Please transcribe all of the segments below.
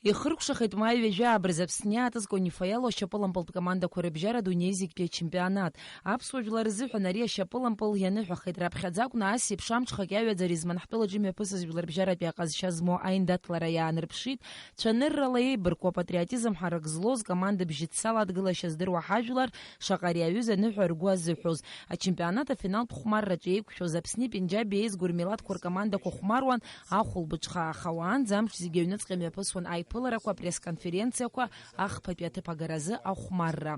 Ихыркәшахеит Маи ҩажәаабраз Аԥсны иаатызго Нифаело ашьапылампылтә командақәа рыбжьара адунеи зегьтәи ачемпионат. Аԥсуа жәлар рзыҳәан ари ашьапылампыл ианыҳәахеит раԥхьаӡа акәны ас еиԥш амҽхак иаҩаӡара изманҳтәылаҿы имҩаԥысыз жәлар рбжьаратәи аҟазшьа змоу аиндаҭлара иаанарԥшит. Ҽаныррала еибарку апатриотизм ҳарак злоз командабжьыццала адгылашьа здыруа ҳажәлар шаҟа ари аҩыза аныҳәа ргәы азыҳәоз. Ачемпионат афиналтә хәмарраҿы еиқәшәоз Аԥсни Пенџьаби еизго рмилаҭқәа ркомандақәа хәмаруан ахәылбыҽха ахауаанӡа амч зегьы аҩныҵҟа имҩаԥысуан аиԥыларақәа, апресс-конференциақәа, ахԥатәи аҭыԥ-агаразы ахәмарра.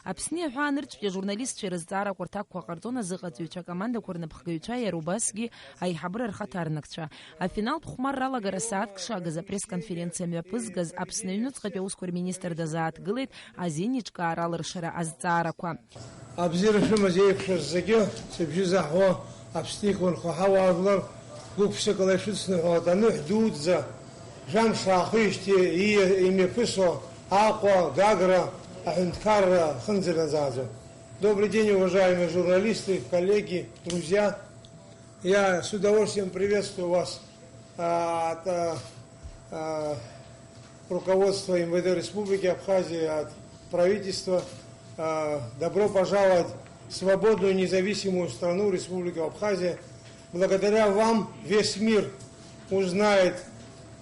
Аԥсни аҳәаанырцәтәи ажурналистцәа ирызҵаарақәа рҭакқәа ҟарҵон азыҟаҵаҩцәа акомандақәа рнапхгаҩцәа, иара убасгьы аиҳабыра рхаҭарнакцәа. Афиналтә хәмарра алагара сааҭк шагыз апресс-конференциа мҩаԥызгаз Аԥсны аҩныҵҟатәи аусқәа рминистр дазааҭгылеит азинеиҿкаара алыршара азҵаарақәа. Абзиара шәымаз еиқәшәаз зегьы сыбжьы заҳуа Аԥсны иқәынхо ҳауаажәлар гәык-ԥсыкала ишыцныҳәалоит аныҳә дуӡӡа жәамш аахижьҭеи имҩаԥысуа Аҟәа, Гагра, аҳәынҭқарра хынӡанаӡааӡа. Добрый день, уважаемые журналисты, коллеги, друзья. Я с удовольствием приветствую вас от руководства МВД Республики Абхазия, от правительства. Добро пожаловать в свободную независимую страну Республику Абхазия. Благодаря вам весь мир узнает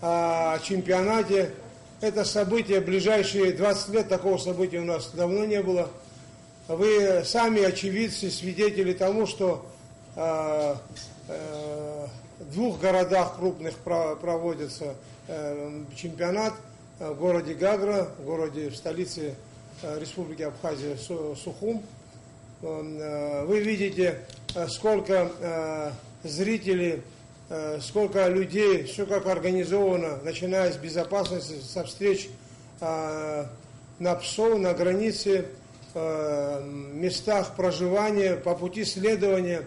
о чемпионате. Это событие, ближайшие 20 лет такого события у нас давно не было. Вы сами очевидцы, свидетели тому, что в двух городах крупных проводится чемпионат. В городе Гагра, в столице Республики Абхазия Сухум. Вы видите, сколько зрителей, сколько людей, все как организовано, начиная с безопасности, со встреч на ПСО, на границе, местах проживания, по пути следования.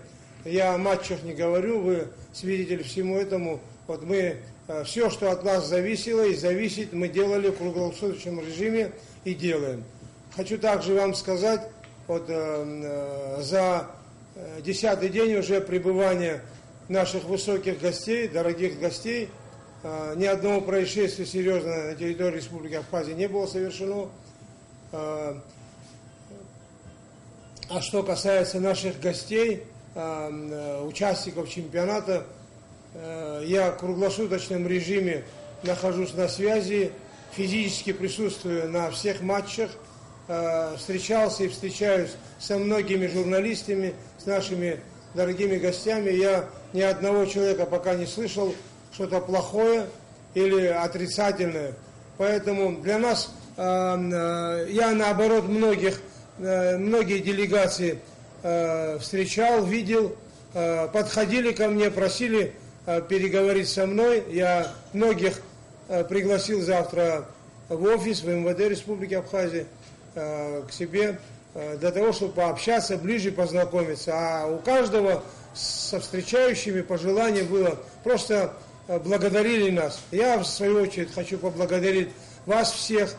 Я о матчах не говорю, вы свидетели всему этому. Вот мы, все, что от нас зависело и зависит, мы делали в круглосуточном режиме и делаем. Хочу также вам сказать, вот за 10-й день уже пребывания наших высоких гостей, дорогих гостей, ни одного происшествия серьезного на территории Республики Абхазия не было совершено. А что касается наших гостей, участников чемпионата, я в круглосуточном режиме нахожусь на связи, физически присутствую на всех матчах, встречался и встречаюсь со многими журналистами, с нашими дорогими гостями. Я ни одного человека пока не слышал что-то плохое или отрицательное. Поэтому для нас, я наоборот многие делегации встречал, видел, подходили ко мне, просили переговорить со мной. Я многих пригласил завтра в офис, в МВД Республики Абхазия, к себе, для того, чтобы пообщаться, ближе познакомиться. А у каждого со встречающими пожелание было, просто благодарили нас. Я, в свою очередь, хочу поблагодарить вас всех,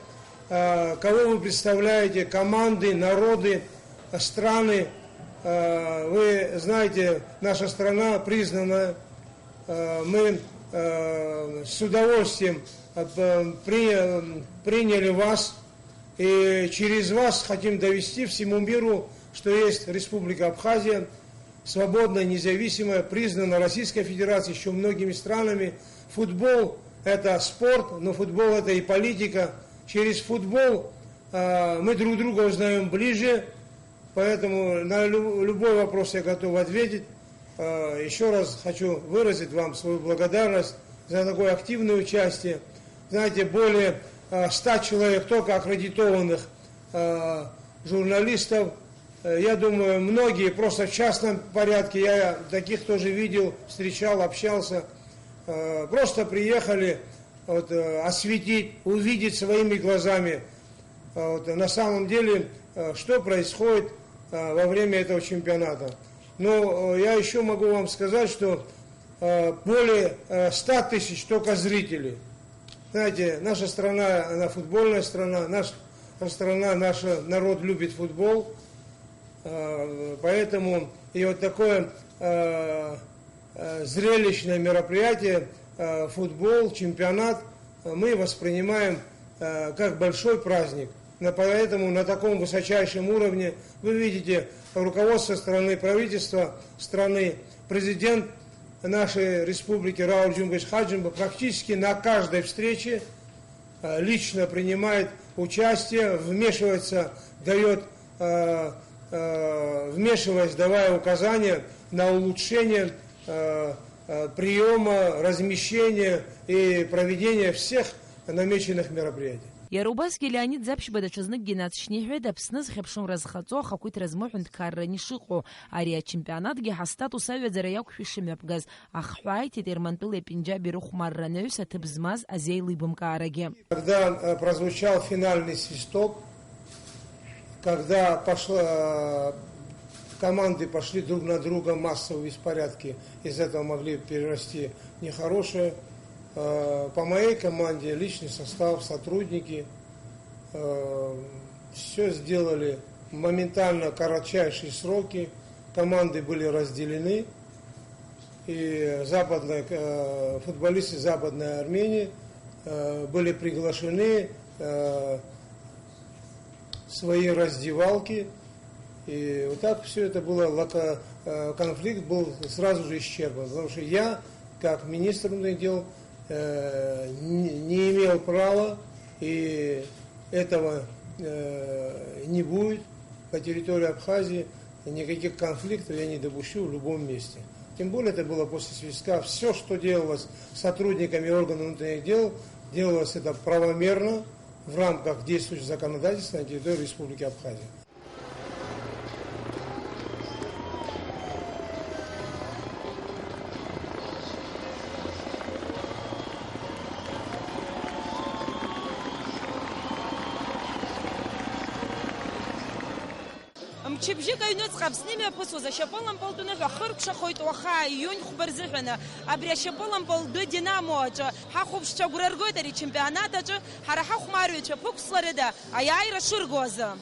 кого вы представляете, команды, народы, страны. Вы знаете, наша страна признана. Мы с удовольствием приняли вас. И через вас хотим довести всему миру, что есть Республика Абхазия, свободная, независимая, признана Российской Федерацией еще многими странами. Футбол – это спорт, но футбол – это и политика. Через футбол мы друг друга узнаем ближе, поэтому на любой вопрос я готов ответить. Еще раз хочу выразить вам свою благодарность за такое активное участие. Знаете, более 100 человек только аккредитованных журналистов. Я думаю, многие просто в частном порядке, я таких тоже видел, встречал, общался, просто приехали осветить, увидеть своими глазами на самом деле, что происходит во время этого чемпионата. Но я еще могу вам сказать, что более 100 тысяч только зрителей. Знаете, наша страна, она футбольная страна, наша страна, наш народ любит футбол, поэтому и вот такое зрелищное мероприятие, футбол, чемпионат, мы воспринимаем как большой праздник. Поэтому на таком высочайшем уровне вы видите руководство страны, правительство страны, президент нашей республики Рауль Джумбеш Хаджимба практически на каждой встрече лично принимает участие, вмешивается, вмешиваясь, давая указания на улучшение приема, размещения и проведения всех намеченных мероприятий. Ярубаски Леонид Запшба дачазнык генацшнихведа псныз хепшун разхацо хакуит размохунд каррани шиқо ария чемпионатги хастату саведзара якушишим япгаз ахвайти термантыле пинджаби рухмарранеюса тыбзмаз азейлы бумкаараге. Когда прозвучал финальный свисток, когда команды пошли друг на друга массовые беспорядки, из этого могли перерасти нехорошее. По моей команде личный состав, сотрудники все сделали моментально, кратчайшие сроки. Команды были разделены, и футболисты Западной Армении были приглашены в свои раздевалки. И вот так все это было, конфликт был сразу же исчерпан, потому что я, как министр внутренних дел, не имел права, и этого не будет по территории Абхазии, никаких конфликтов я не допущу в любом месте. Тем более это было после свистка. Все, что делалось сотрудниками органов внутренних дел, делалось это правомерно в рамках действующего законодательства на территории Республики Абхазия. Мчыбжик айнуц хабсними пусу за шапалом полтуна вахырк шахойт уаха июнь хубарзыхана абря шапалом полду динамо хахуб шагураргойдари чемпионата хараха хмарюча пукслареда аяйра шургоза.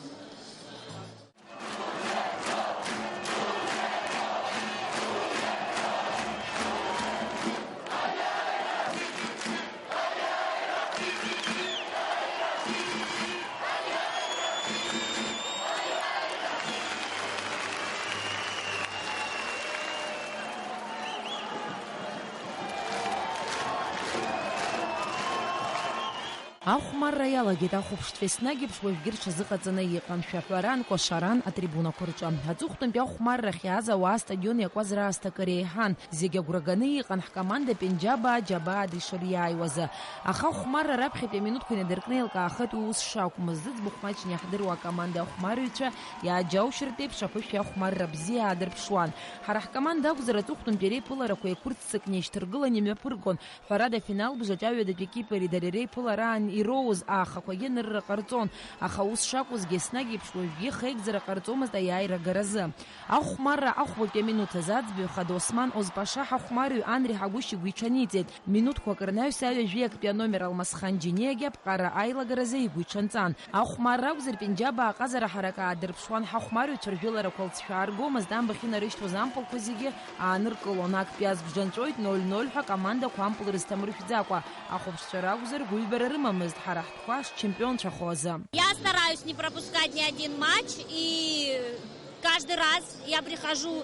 Ахмарра ялагеит ахәыԥштәы ԥшуажәгьы рҽазыҟаҵаны иҟан шәаҳәаран, кәашаран атрибунақәа рҿы. Аҵыхәтәантәи ахәмаррахь иааз ауаа астадион иакуаз раасҭа кыр еиҳан. Зегьы агәра ганы иҟан ҳкоманда Пенџьабаа Џьабаад ишыриааиуаз. Аха ахәмарра раԥхьатәи аминуҭқәа инадыркны еилкаахеит уи ус шакәмыз. Зыӡбахә маҷны иаҳдыруа акоманда ахәмарыҩцәа иааџьаушьартә еиԥш аԥышәа ахәмарра бзиа аадырԥшуан. Ҳара ҳкоманда акәзар аҵыхәтәантәи реиԥыларақәа еиқәырццакны еишьҭаргылан имҩаԥыргон. Ҳәарада афинал бжаҿы аҩадатәи екипари дареи реиԥылараан ироуз аахақәагьы нырра ҟарҵон, аха ус шакәызгьы еснагь еиԥш уажәгьы хеигӡара ҟарҵомызт аиааира агаразы. Ахәмарра ахәбатәи аминуҭ азы аӡбаҩхада Осман Озпаша ҳахәмарыҩ Анри Ҳагәышьигәы иҽаниҵеит. Минуҭқәак рнаҩс аҩажәи актәи аномер Алмасхан Џьениагьы аԥҟара аилагаразы игәы иҽанҵан. Ахәмарра акәзар Пенџьабаа аҟазара ҳарак аадырԥшуан, ҳахәмарыҩцәа ржәыларақәа лҵшәа ааргомызт, амбахь инарышьҭуаз ампылқәа зегьы ааныркылон. Актәи азбжанҵәоит 0-0 ҳәа акомандақәа ампыл рызҭамыршәӡакәа. Ахәаԥшцәа ракәзар гәыҩбара рымамызт, ҳара ҳтәқәа чемпионцәахоза. Я стараюсь не пропускать ни один матч, и каждый раз я прихожу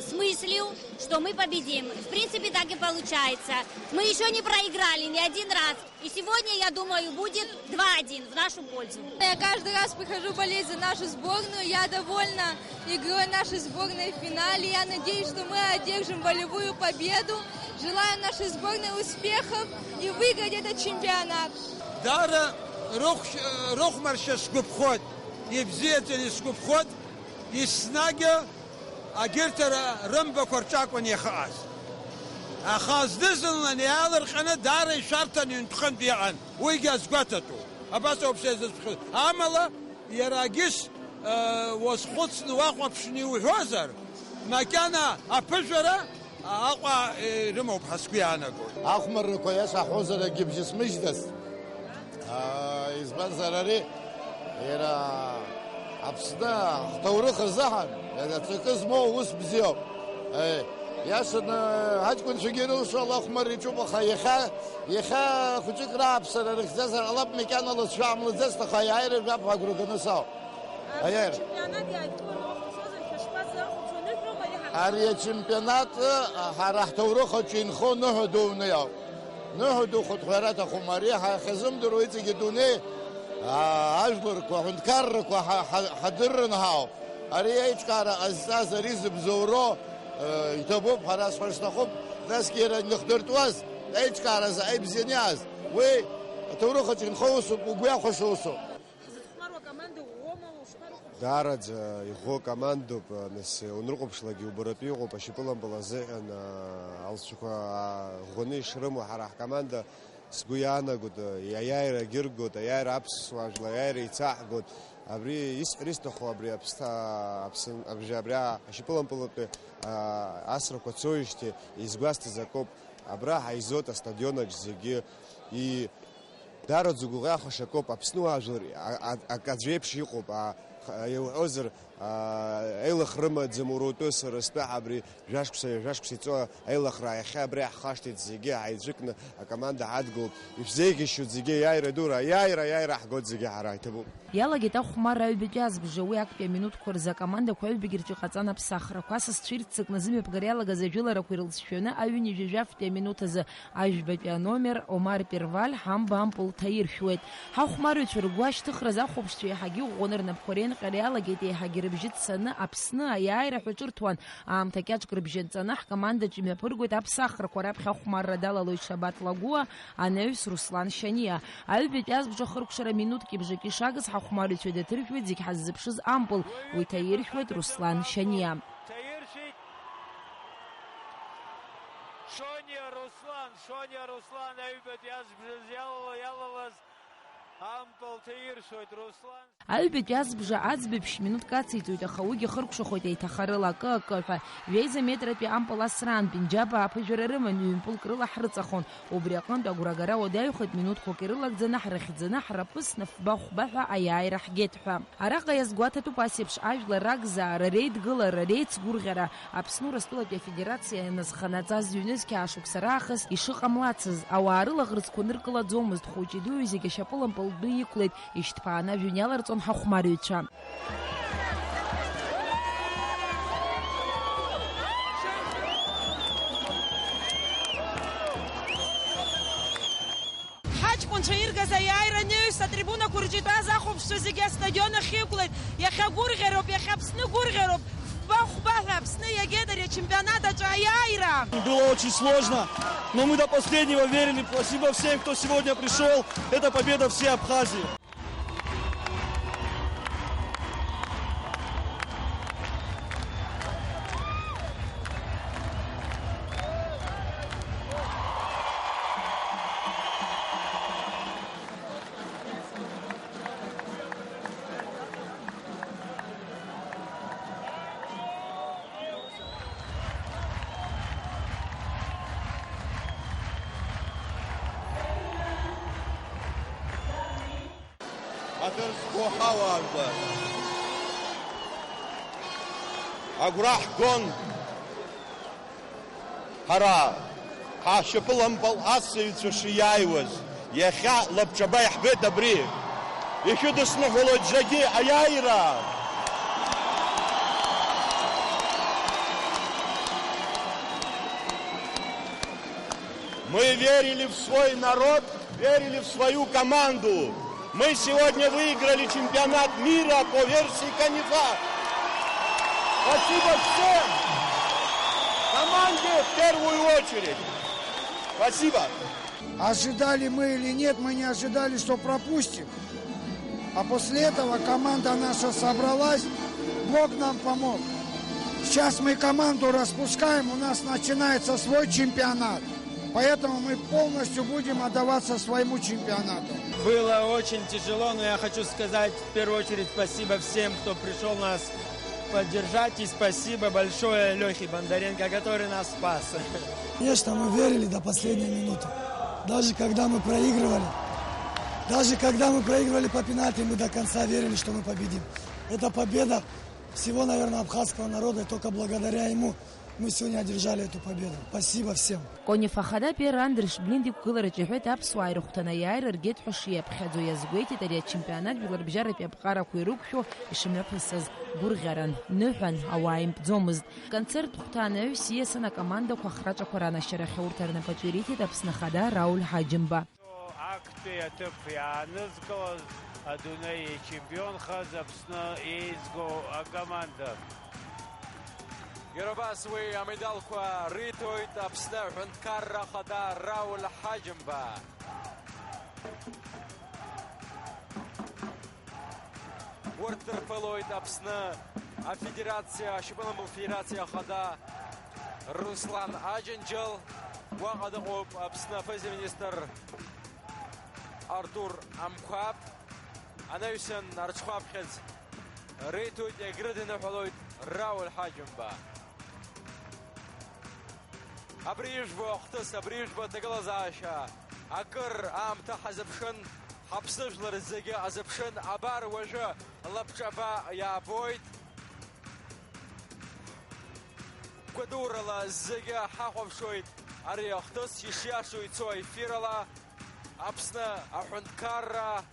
с мыслью, что мы победим. В принципе, так и получается. Мы еще не проиграли ни один раз. И сегодня, я думаю, будет 2-1 в нашу пользу. Я каждый раз прихожу болеть за нашу сборную. Я довольна игрой нашей сборной в финале. Я надеюсь, что мы одержим волевую победу. Желаю нашей сборной успехов и выиграть этот чемпионат. Дара рухмарша скупхот, и бзиятели скупхот, и снага агиртара рымба корчакван яхаас. Ахаз дизелна неалар хана дара шартан юнтхан биан. Уйгаз гватату. Абаса обсезас бхот. Амала ярагис восхотс нуахвапшни уйхозар. Макана апжара аqa рымо бхаскуяна го. Ахмар кояс ахозара гибжис миждас. избан зарари era apsda xtawrikh zahan hada tkizmo us bziyo ياسن هتكون شجيرو شو الله خمر يشوف يخا خجك راب سر رخصة الله بمكان الله شو من زست خيار راب فقرو كنسا هير هري چمپيونات هرح تورو خچين خو نه دونه نهدو خود خیرات خماری خزم درویتی که دونه اجبر کو هندکار کو حضرن هاو اری ایچ کار از ریز بزورو یتابو پراس فرست خوب دست گیر نخدرت واس ایچ کار از ای بزنیاز و تورو خچین خوس و گویا خوشوسو دارد یخو команду нас унрукопшлаги убарапиго пашипылам балазе алсука гони шрыму харах команда сгуяна год яяйра гиргот яяйра апсважла яяйра ицахгот абри исхристохо абри апста апсын абжабра пашипылам полопе асроко цоишти изгвасти закоп абра хайзота стадионак зиги и дарад зугуга хошакоп апсну ажлри акаджепши иқоп озер ايلخ رمد زمورотос رستحبري жашкусе цо ايلخра яхабри хашти зиге айжикна команда адгол ифзеги шу зиге яйра дура яйра хгод зиге харайтбу Ялагет ахмара убитяз бжуи акпе минут корза команда койлбигирчи қацана псахра квасас чирцик назиме погоряла газажила курилсшена аюни жжафте минутаза ажбетя номер Омар Перваль хамбам полтаир шует хахмару чургуаш тхраза хобшти хаги гонерна пхорен қариалагет хагирбжит сана апсна яйра хучуртван амтакяч грбженцана команда чиме пургут апсахра кораб хахмара далалой шабат лагуа анеус Руслан Шания аюбитяз бжохрукшара минутки бжики шагас خماري شوية ترفيد زيك حزب شز أمبل ويتير شوية رسلان شنيا شونيا رسلان أيبت يزبز يلا Альбет язбжа азбебш минут кацитует ахауги хыркшохот эйтахарыла калфа вейза метрапи ампаласран пинджаба апжерерыман юмпул крыла хрыцахон обрякан дагурагара одайхот минут хокерылак занахрахидзанахра пыснов бахбаха аяй рахгетха араqa язгуатату пасепш ажла рагза рейд гыла рейд гургара апсну растулапи федерация назханацаз юнески ашуксарахас ишыqamлацыз ауарыла грызконыркыла дзомызд хочиду юзеге шапылам Быйклет иштпана жуняларцон хахмарюча. Хачкон шаирга за яйра нюса трибуна курчита захов что зиге стадиона хиклет я хагургероп я хапсны гургероп Было очень сложно, но мы до последнего верили. Спасибо всем, кто сегодня пришел. Это победа всей Абхазии. Агурах гон хара хашпылам бал асыйцу шияйваз яха лапчабай хбет абри еще досна володжаги аяйра мы верили в свой народ, верили в свою команду. Мы сегодня выиграли чемпионат мира по версии Канифа. Спасибо всем! Команде в первую очередь. Спасибо. Ожидали мы или нет, мы не ожидали, что пропустим. А после этого команда наша собралась, Бог нам помог. Сейчас мы команду распускаем, у нас начинается свой чемпионат. Поэтому мы полностью будем отдаваться своему чемпионату. Было очень тяжело, но я хочу сказать в первую очередь спасибо всем, кто пришел нас поддержать. И спасибо большое Лехе Бондаренко, который нас спас. Конечно, мы верили до последней минуты. Даже когда мы проигрывали по пенальти, мы до конца верили, что мы победим. Это победа всего, наверное, абхазского народа, и только благодаря ему мы сегодня одержали эту победу. Спасибо всем. Кониф ахада перандрш блинди кыларыч ехет апсуа ирухтана яир ргет хушиеп хадзу язгуети тария чемпионат биларбжара пепқара куйрукху ишмепсыз бургаран нөхан аваим бзомыз концерт хутана сиесана команда хахрача корана шарахи уртарна пачурити тапсна хада Рауль Хаджимба. Акты тепянызгоз адунай чемпион хазапсна изго команда. Гербасуи амедалква ритоит абснахун карра хада Рауль Хаджимба. Вортер пелоит абсна а федерация Шипаламбул федерация хада Руслан Аджинджел. Вагада об абсна фазиминистр Артур Амкхаб. Анаюсен Арчхаб хез ритоит ягридина пелоит Рауль Хаджимба. Абрижбо хтас абрижбо тагалазаша акыр амта хазапшын хапсыжлар зеге азапшын абар вожа лапчаба я бойт кудурала зеге хаховшойт ари хтас ишяшуй цой фирала апсна ахункара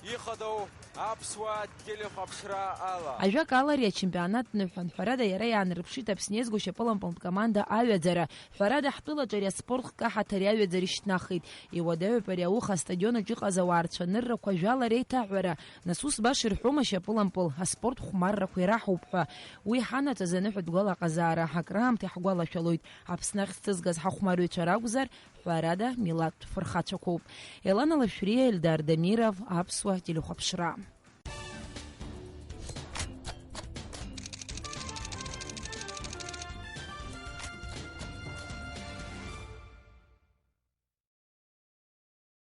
ихадо Апсуа телехапшра ала. Ажак алария чемпионат нухан фарада ярая нрпшит апснез гушепалам команда авиадзара. Фарада хтыла жаря спорт каха таряве заришнахит. И водаю паряуха стадиона джиқазаварча нырра кважала рейта вара. Насус башир хума шепалам пол. А спорт хумарра куирахупха. Уи хана тазануху дгала казара. Хакрам тихгала шалуит. Апснах стызгаз хахумару чарагузар. Фарада Милат Фархачаков. Елана Лашрия Эльдар Дамиров. Апсуа телехапшра.